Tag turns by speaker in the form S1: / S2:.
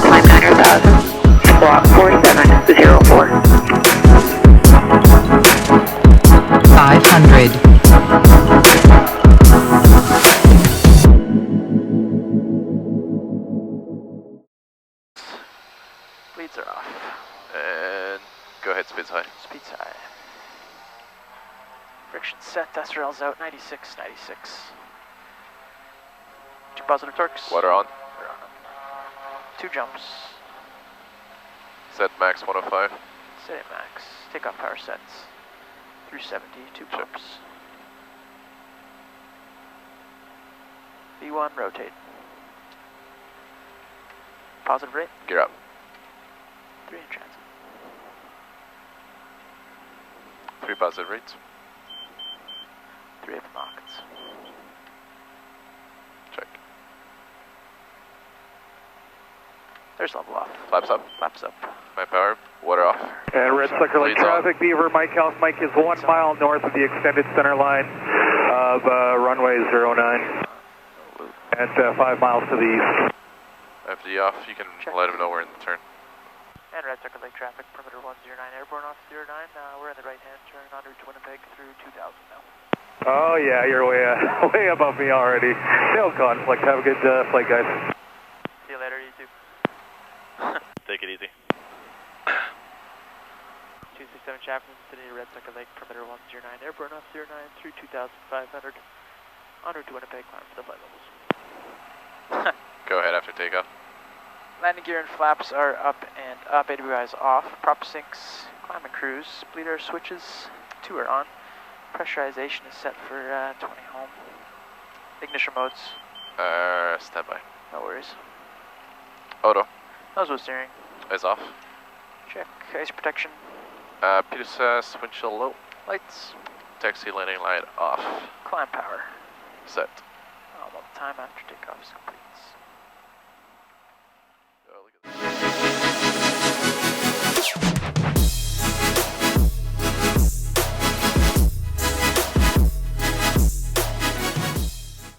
S1: Climb 9,000. Squawk 4704.
S2: 500.
S3: Leads are off.
S4: And go ahead, speed's high.
S3: Speed's high. Friction set, test rails out, 96, 96. 2 positive torques.
S4: Water on.
S3: We're on. 2 jumps.
S4: Set max 105.
S3: Set it max. Takeoff power sets. 370, 2 pumps. V1, rotate. Positive rate.
S4: Gear up.
S3: 3 in transit.
S4: 3 positive rates.
S3: 3 open rockets.
S4: Check.
S3: There's level off.
S4: Flaps up.
S3: Flaps up.
S4: My power. Water off.
S5: And Red Sucker Lake
S4: Leads on.
S5: traffic, Beaver, Mike House. Mike is 1 mile north of the extended center line of runway 09 at 5 miles to the east.
S4: After you off, you can let him know we're in the turn.
S3: And Red Sucker Lake traffic, perimeter 109, airborne off 09. We're in the right-hand turn en route to Winnipeg through 2000 now.
S5: Oh yeah, you're way way above me already. No conflict. Have a good flight, guys.
S3: See you later, you two.
S4: Take it easy.
S3: 267 Chaffin City, Red Sucker Lake, perimeter 109, airborne off 09 through 2500. En route to Winnipeg, climb for the flight levels.
S4: Go ahead after takeoff.
S3: Landing gear and flaps are up and up, AWI is off. Prop sinks, climb and cruise. Bleeder switches, 2 are on. Pressurization is set for 20 home. Ignition modes,
S4: Standby.
S3: no worries.
S4: Auto
S3: Nose steering,
S4: is off.
S3: check. Ice protection,
S4: PSS windshield low.
S3: lights,
S4: Taxi landing light off.
S3: climb power.
S4: Set.
S3: All the time after takeoff is complete.